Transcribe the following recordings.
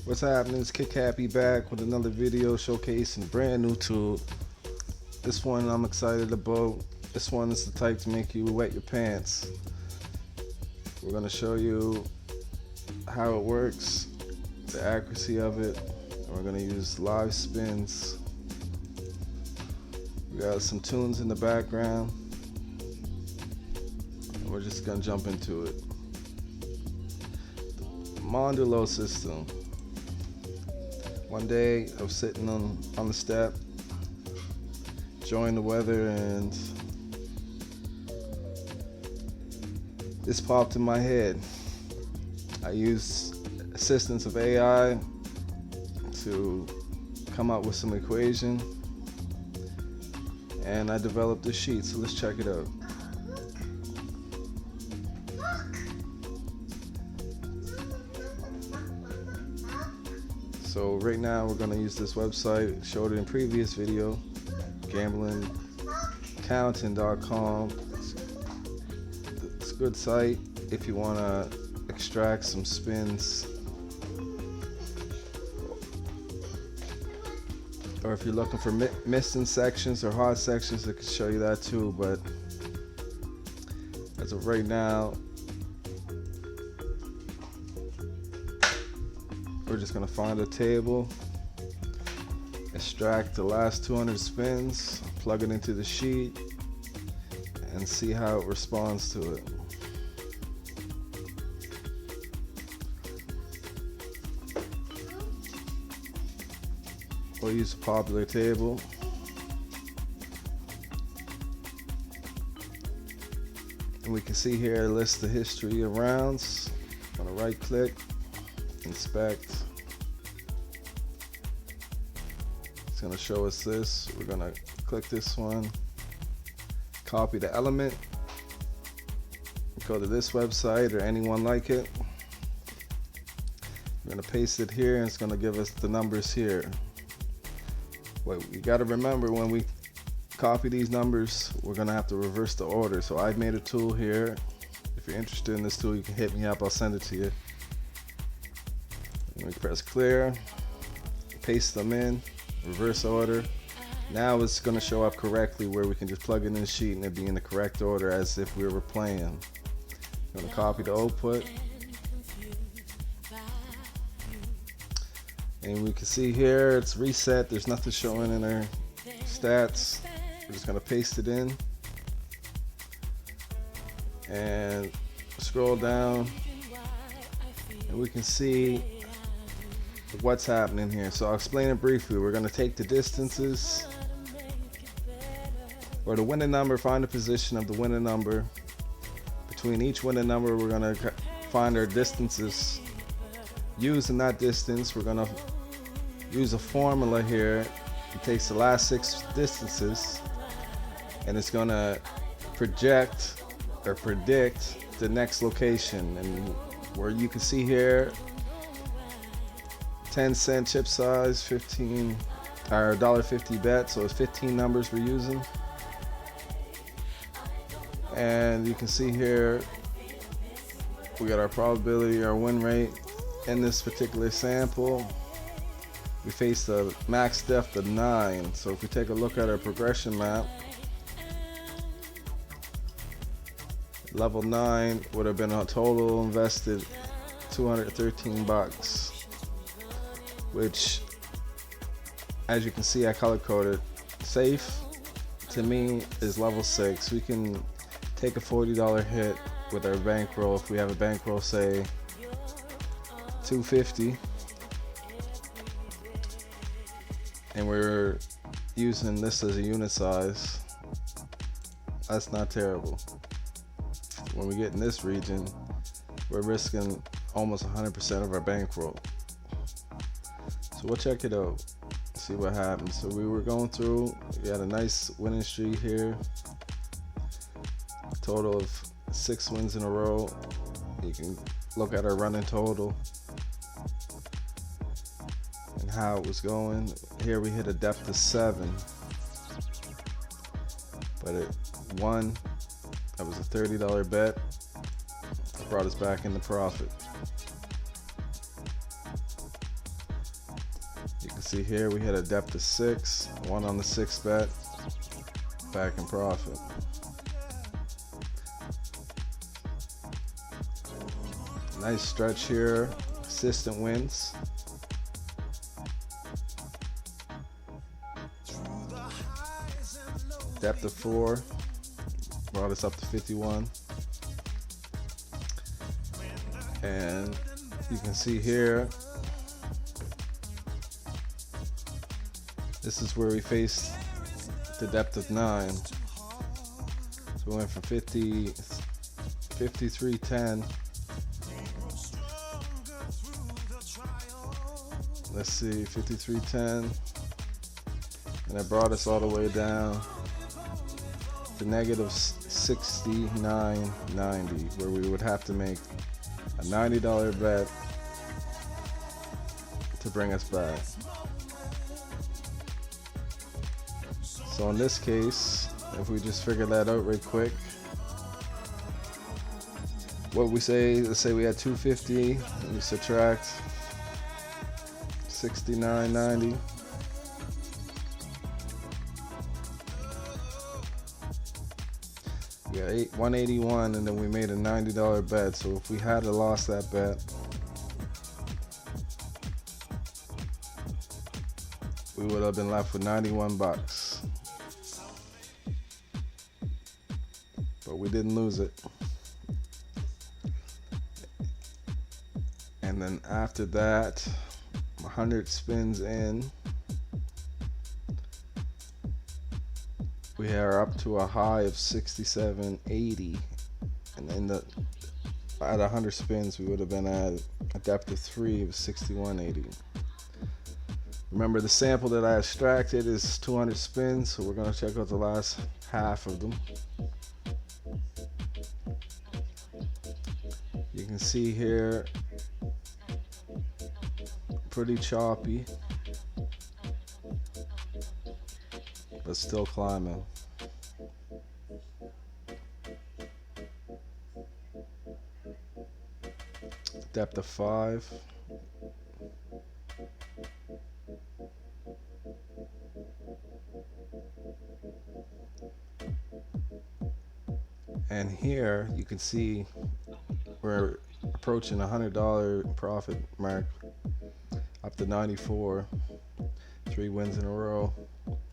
What's happening? It's Kickhappy back with another video showcasing a brand new tool. This one I'm excited about. This one is the type to make you wet your pants. We're going to show you how it works, the accuracy of it, and we're going to use live spins. We got some tunes in the background, and we're just going to jump into it. Modulo system. One day I was sitting on the step, enjoying the weather, and this popped in my head. I used assistance of AI to come up with some equation, and I developed this sheet, so let's check it out. So right now we're going to use this website, showed it in previous video, gamblingaccounting.com. It's a good site if you want to extract some spins, or if you're looking for missing sections or hot sections, it can show you that too. But as of right now, we're just going to find a table, extract the last 200 spins, plug it into the sheet, and see how it responds to it. We'll use a popular table. And we can see here a list of history of rounds. I'm going to right click, inspect. It's going to show us this. We're going to click this one, copy the element, go to this website or anyone like it. We're going to paste it here, and it's going to give us the numbers here. What you got to remember, when we copy these numbers, we're going to have to reverse the order. So I've made a tool here. If you're interested in this tool, you can hit me up. I'll send it to you. We press clear, paste them in, reverse order. Now it's going to show up correctly, where we can just plug it in the sheet and it'd be in the correct order as if we were playing. I'm going to copy the output. And we can see here it's reset. There's nothing showing in our stats. We're just going to paste it in and scroll down, and we can see what's happening here. So I'll explain it briefly. We're going to take the distances, or the winning number, find the position of the winning number. Between each winning number, we're going to find our distances. Using that distance, we're going to use a formula here. It takes the last 6 distances, and it's going to project or predict the next location. And where you can see here, 10-cent chip size, 15 or $1.50 bet, so it's 15 numbers we're using. And you can see here we got our probability, our win rate. In this particular sample, we faced a max depth of 9. So if we take a look at our progression map, level 9 would have been a total invested $213, which, as you can see, I color coded. Safe to me is level 6. We can take a $40 hit with our bankroll. If we have a bankroll, say $250, and we're using this as a unit size, that's not terrible. When we get in this region, we're risking almost 100% of our bankroll. So we'll check it out, see what happens. So we were going through, we had a nice winning streak here, total of 6 wins in a row. You can look at our running total and how it was going. Here we hit a depth of 7, but it won. That was a $30 bet. It brought us back into profit. see here we hit a depth of 6, 1 on the 6th bet, back in profit. Nice stretch here, consistent wins. Depth of 4 brought us up to 51. And you can see here, this is where we faced the depth of 9. So we went from 53.10. Let's see, 53.10. And it brought us all the way down to negative 69.90, where we would have to make a $90 bet to bring us back. So in this case, if we just figure that out right quick, what we say, let's say we had 250, and we subtract 69.90. We got 181, and then we made a $90 bet. So if we had lost that bet, we would have been left with 91 bucks. But we didn't lose it. And then after that, 100 spins in, we are up to a high of 67.80, and in the at 100 spins we would have been at a depth of 3 of 61.80. Remember, the sample that I extracted is 200 spins, so we're going to check out the last half of them. You can see here, pretty choppy, but still climbing. Depth of 5. And here you can see we're approaching $100 profit mark, up to 94. 3 wins in a row,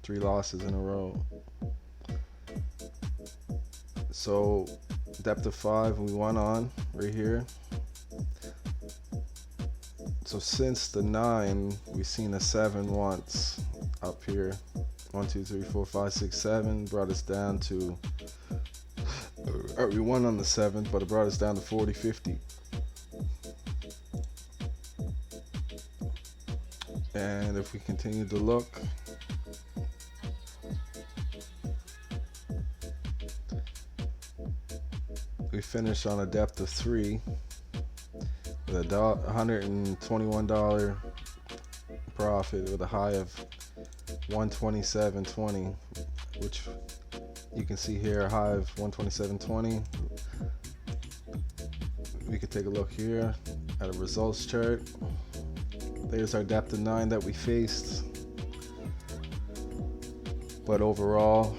3 losses in a row. So depth of 5, we won on right here. So since the 9, we've seen a 7 once up here. 1, 2, 3, 4, 5, 6, 7 brought us down to, we won on the 7th, but it brought us down to 40.50. And if we continue to look, we finished on a depth of 3 with a $121 profit with a high of 127.20, which you can see here, a high of 127.20. We could take a look here at a results chart. There's our depth of 9 that we faced. But overall,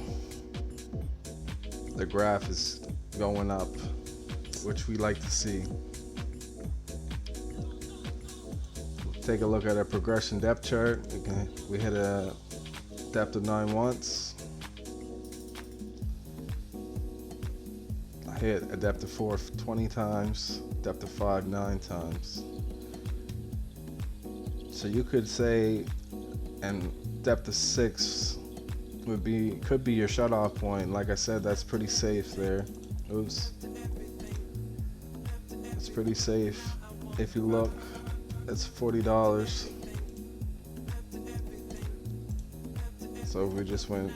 the graph is going up, which we like to see. Take a look at our progression depth chart. We hit a depth of 9 once. I hit a depth of 4 20 times, depth of 5 9 times. So you could say, and depth of 6 could be your shutoff point. Like I said, that's pretty safe there. Oops. It's pretty safe. If you look, it's $40. So we just went.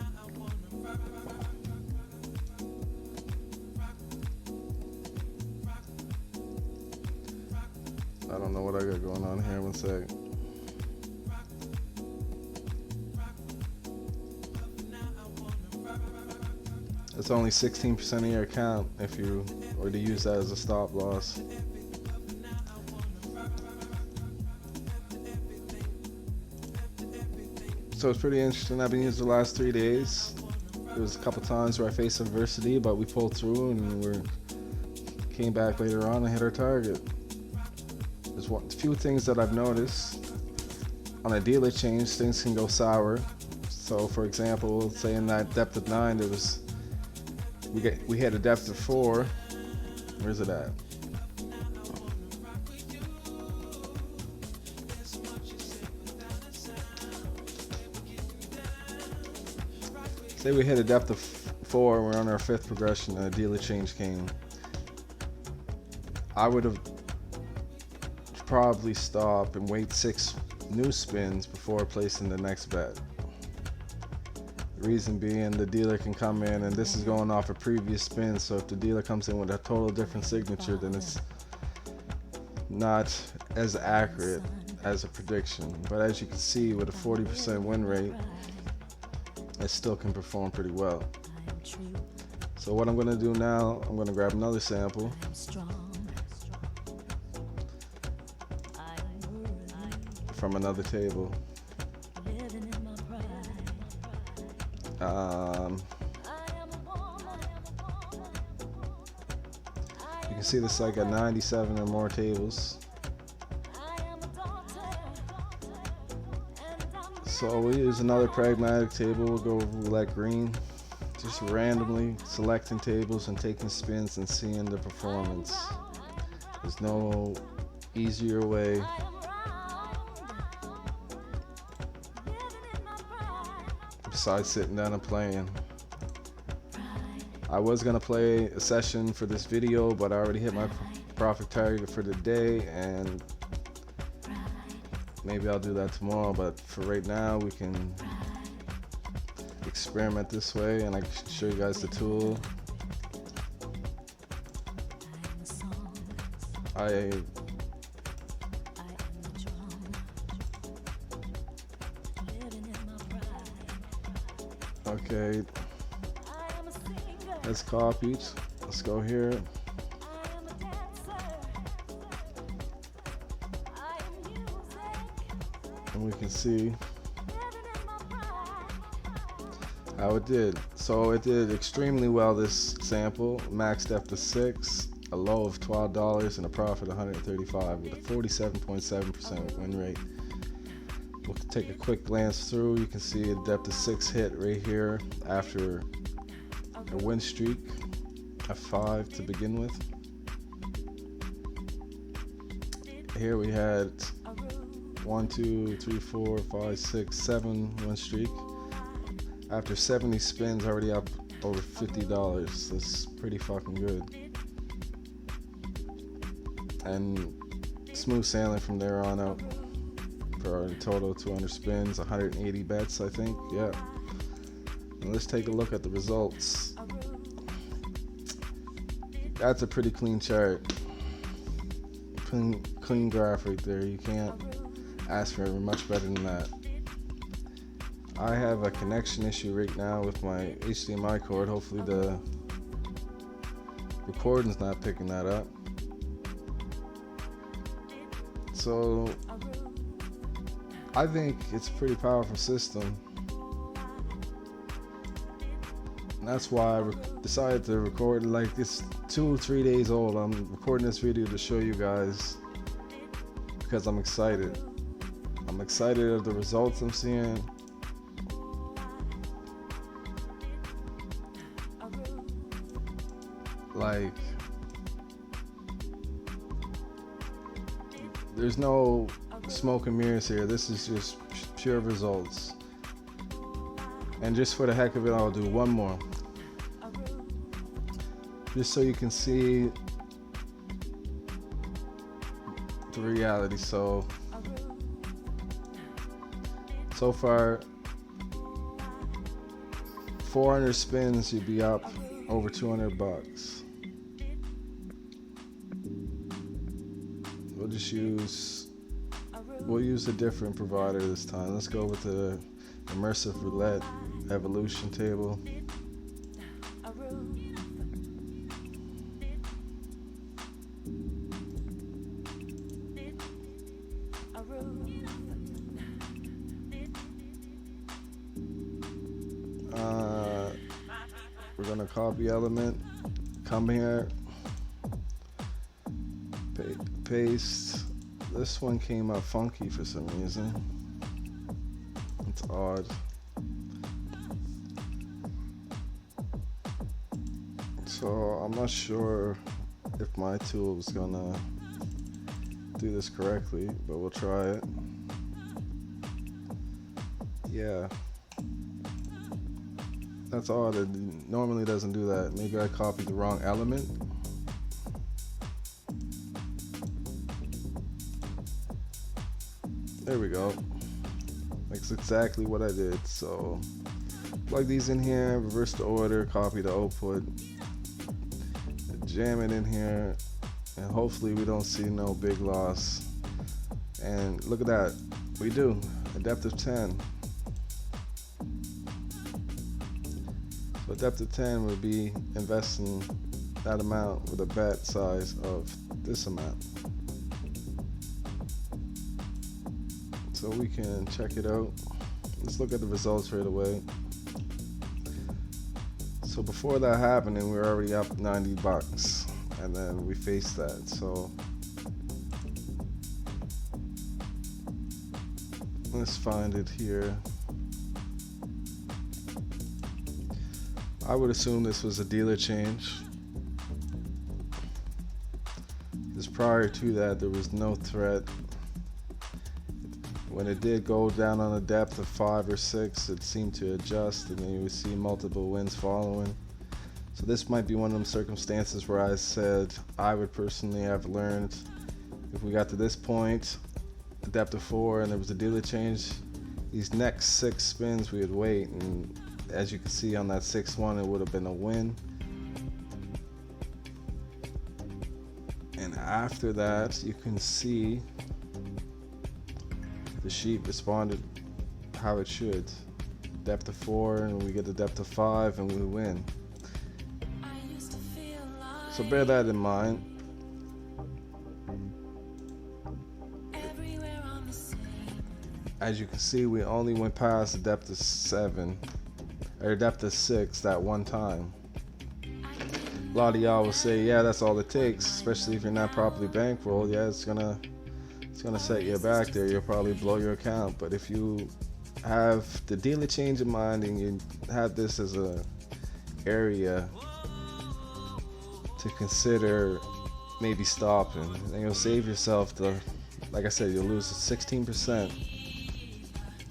I don't know what I got going on here. One sec. It's only 16% of your account if you were to use that as a stop loss. So it's pretty interesting. I've been using the last 3 days. There was a couple times where I faced adversity, but we pulled through and we came back later on and hit our target. There's a few things that I've noticed. On a dealer change, things can go sour. So for example, say in that depth of 9, we had a depth of 4. Where's it at? Say we hit a depth of 4, we're on our 5th progression, and a dealer change came. I would have probably stopped and wait 6 new spins before placing the next bet. The reason being, the dealer can come in, and this is going off a previous spin, so if the dealer comes in with a total different signature, then it's not as accurate as a prediction. But as you can see, with a 40% win rate, it still can perform pretty well. So what I'm going to do now, I'm going to grab another sample. From another table. You can see this like at 97 or more tables. So we'll use another pragmatic table. We'll go roulette green. Just randomly selecting tables and taking spins and seeing the performance. There's no easier way besides sitting down and playing. I was gonna play a session for this video, but I already hit my profit target for the day, and maybe I'll do that tomorrow. But for right now, we can experiment this way, and I can show you guys the tool. Okay, let's copy. Let's go here. And we can see how it did. So it did extremely well, this sample. Max depth of 6, a low of $12, and a profit of $135 with a 47.7% win rate. We'll take a quick glance through. You can see a depth of 6 hit right here after a win streak of 5 to begin with. Here we had 1, 2, 3, 4, 5, 6, 7 win streak. After 70 spins, already up over $50. That's pretty fucking good. And smooth sailing from there on out. For a total of 200 spins, 180 bets, I think. Yeah. And let's take a look at the results. That's a pretty clean chart. Clean graph right there. You can't ask for much better than that. I have a connection issue right now with my HDMI cord. Hopefully the recording's not picking that up. So I think it's a pretty powerful system. And that's why I decided to record. Like, it's 2 or 3 days old. I'm recording this video to show you guys because I'm excited. I'm excited of the results I'm seeing. Like, there's no smoke and mirrors here. This is just pure results. And just for the heck of it, I'll do one more, just so you can see the reality. So far, 400 spins, you'd be up over $200. We'll use a different provider this time. Let's go with the immersive roulette evolution table. we're gonna copy element, come here, paste. This one came out funky for some reason. It's odd. So I'm not sure if my tool is gonna do this correctly, but we'll try it. Yeah. That's odd. It normally doesn't do that. Maybe I copied the wrong element. There we go. That's exactly what I did. So plug these in here, reverse the order, copy the output, jam it in here, and hopefully we don't see no big loss. And look at that. We do. A depth of 10. So a depth of 10 would be investing that amount with a bet size of this amount. So we can check it out. Let's look at the results right away. So before that happening, we were already up 90 bucks, and then we faced that. So let's find it here. I would assume this was a dealer change, because prior to that there was no threat. When it did go down on a depth of 5 or 6, it seemed to adjust, and then you would see multiple wins following. So this might be one of them circumstances where I said I would personally have learned, if we got to this point, a depth of 4, and there was a dealer change, these next 6 spins we would wait, and as you can see on that 6th one, it would have been a win. And after that, you can see the sheet responded how it should. Depth of 4, and we get the depth of 5, and we win. So bear that in mind. As you can see, we only went past the depth of 7, or depth of 6 that one time. A lot of y'all will say, yeah, that's all it takes, especially if you're not properly bankrolled. Yeah, it's gonna set you back there. You'll probably blow your account. But if you have the dealer change in mind and you have this as a area to consider maybe stopping, and you'll save yourself the, like I said, you'll lose 16%.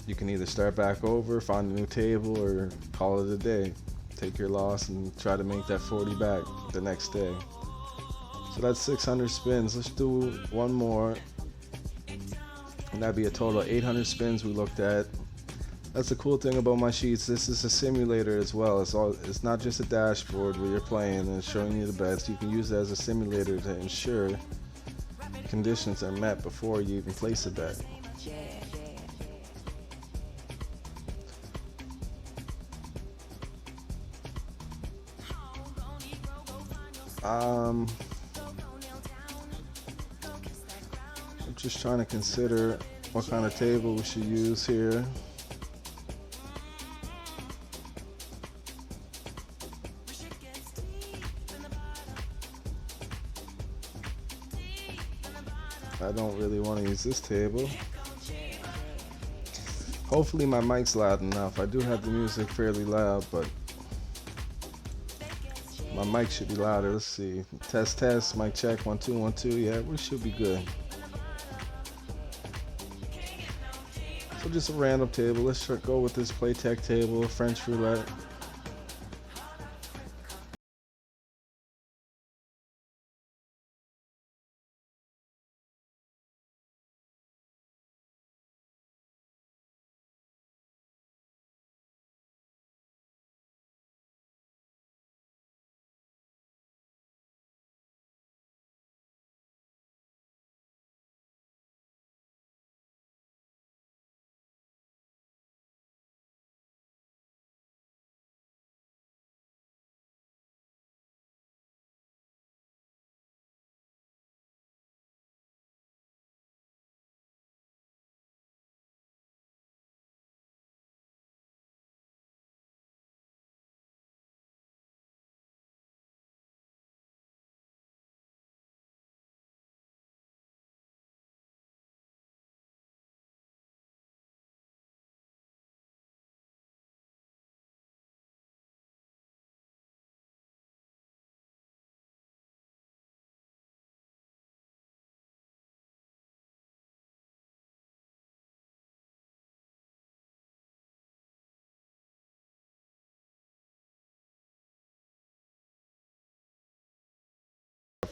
You can either start back over, find a new table, or call it a day. Take your loss and try to make that 40 back the next day. So that's 600 spins. Let's do one more. And that'd be a total of 800 spins we looked at. That's the cool thing about my sheets. This is a simulator as well. It's not just a dashboard where you're playing and showing you the bets. You can use it as a simulator to ensure conditions are met before you even place a bet. I'm just trying to consider what kind of table we should use here. I don't really want to use this table. Hopefully my mic's loud enough. I do have the music fairly loud, but my mic should be louder. Let's see. Test, test. Mic check. 1 2 1 2. Yeah, we should be good. So just a random table. Let's go with this Playtech table, French roulette.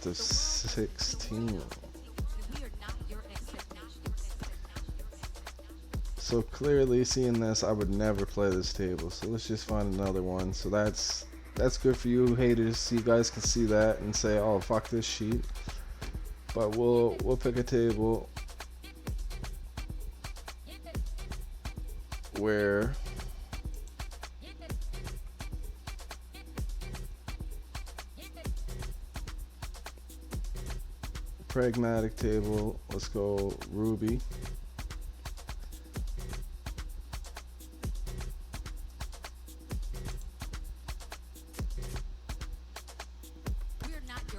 depth of 16. So clearly seeing this, I would never play this table. So let's just find another one. So that's good for you haters. So you guys can see that and say, oh, fuck this sheet. But we'll pick a table where pragmatic table. Let's go Ruby.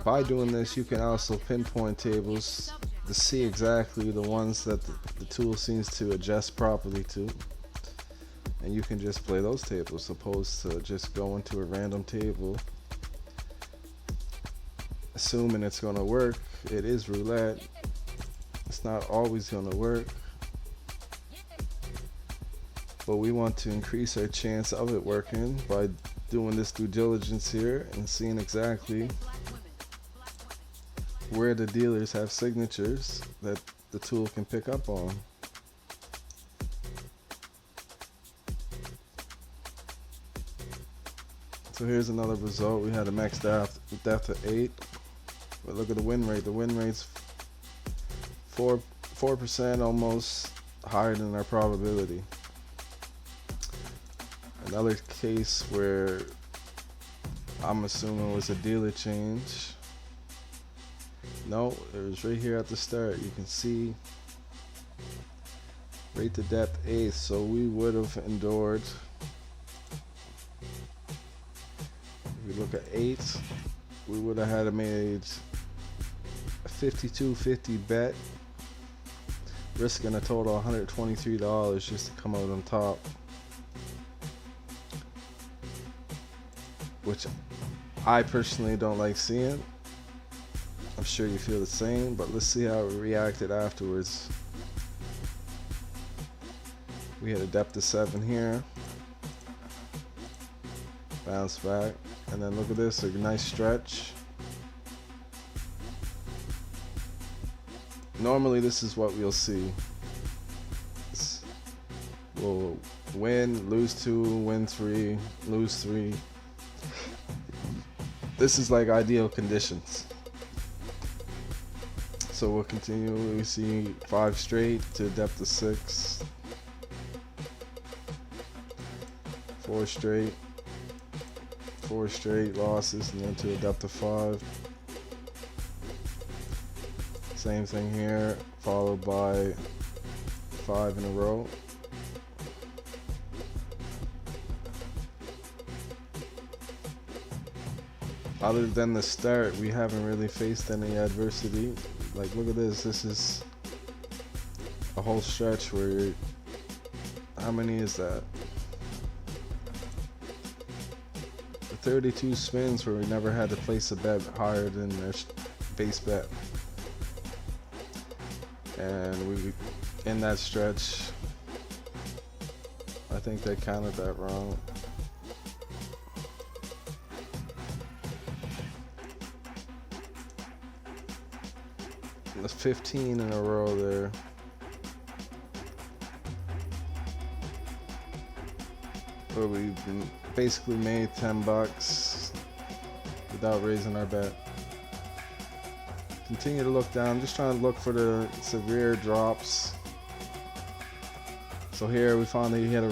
By doing this, you can also pinpoint tables to see exactly the ones that the tool seems to adjust properly to, and you can just play those tables opposed to just going to a random table assuming it's going to work. It is roulette. It's not always going to work, but we want to increase our chance of it working by doing this due diligence here and seeing exactly where the dealers have signatures that the tool can pick up on. So here's another result. We had a max depth of 8, but look at the win rate. The win rate's 4%, almost higher than our probability. Another case where I'm assuming was a dealer change. No, it was right here at the start. You can see rate to depth 8, so we would have endured. If we look at 8, we would have had made a 52.50 bet, risking a total of $123 just to come out on top, which I personally don't like seeing. I'm sure you feel the same, but let's see how it reacted afterwards. We had a depth of 7 here, bounce back, and then look at this, a nice stretch. Normally this is what we'll see. We'll win, lose 2, win 3, lose 3. This is like ideal conditions. So we'll continue. We see 5 straight to depth of 6, 4 straight, 4 straight losses, and then to a depth of 5. Same thing here, followed by 5 in a row. Other than the start, we haven't really faced any adversity. Like, look at this. This is a whole stretch where you're, how many is that? The 32 spins where we never had to place a bet higher than their base bet. And we, in that stretch, I think they counted that wrong. That's 15 in a row there. Where we basically made 10 bucks without raising our bet. Continue to look down, just trying to look for the severe drops. So here we found that he had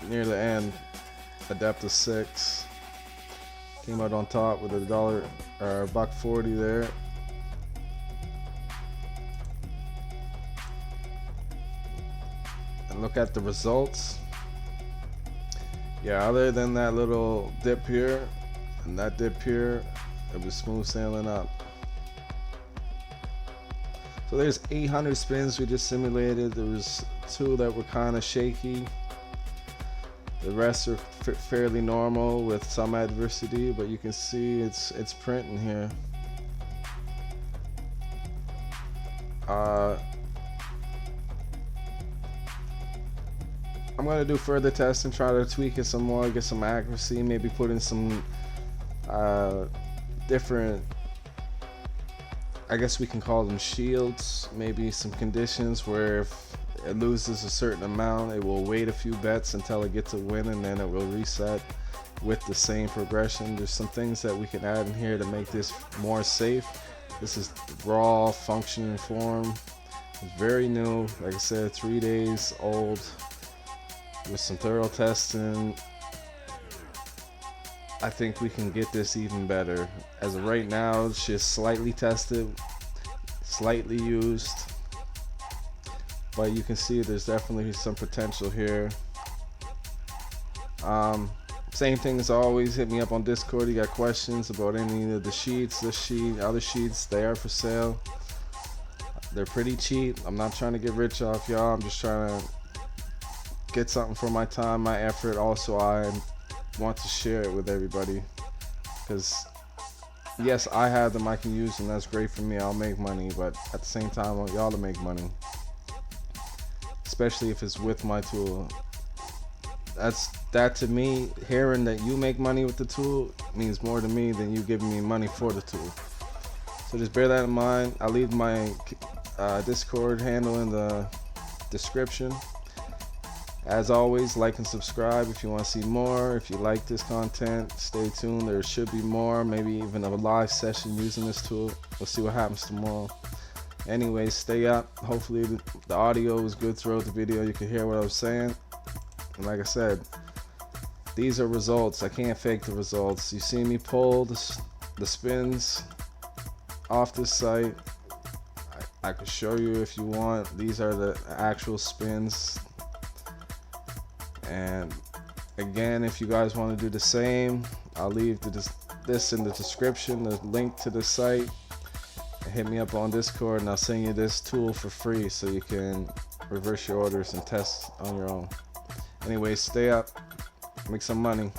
near the end a depth of 6. Came out on top with $1.40 there. Look at the results. Yeah, other than that little dip here and that dip here, it was smooth sailing up. So there's 800 spins we just simulated. There was 2 that were kind of shaky. The rest are fairly normal with some adversity, but you can see it's printing here. I'm going to do further tests and try to tweak it some more, get some accuracy, maybe put in some different I guess we can call them shields, maybe some conditions where if it loses a certain amount, it will wait a few bets until it gets a win, and then it will reset with the same progression. There's some things that we can add in here to make this more safe. This is raw functioning form. It's very new, like I said, 3 days old. With some thorough testing, I think we can get this even better. As of right now, it's just slightly tested, slightly used, but you can see there's definitely some potential here. Same thing as always, hit me up on Discord. You got questions about any of the sheets, this sheet, other sheets, they are for sale. They're pretty cheap. I'm not trying to get rich off y'all. I'm just trying to get something for my time, my effort. Also, I want to share it with everybody, because yes, I have them, I can use them, that's great for me, I'll make money, but at the same time I want y'all to make money, especially if it's with my tool. That to me, hearing that you make money with the tool means more to me than you giving me money for the tool. So just bear that in mind. I'll leave my Discord handle in the description. As always, like and subscribe if you want to see more. If you like this content, stay tuned. There should be more, maybe even a live session using this tool. We'll see what happens tomorrow. Anyways, stay up. Hopefully the audio was good throughout the video. You can hear what I was saying. And like I said, these are results. I can't fake the results. You see me pull the spins off this site. I could show you if you want. These are the actual spins. And again, if you guys want to do the same, I'll leave this in the description, the link to the site. Hit me up on Discord and I'll send you this tool for free so you can reverse your orders and test on your own. Anyway, stay up, make some money.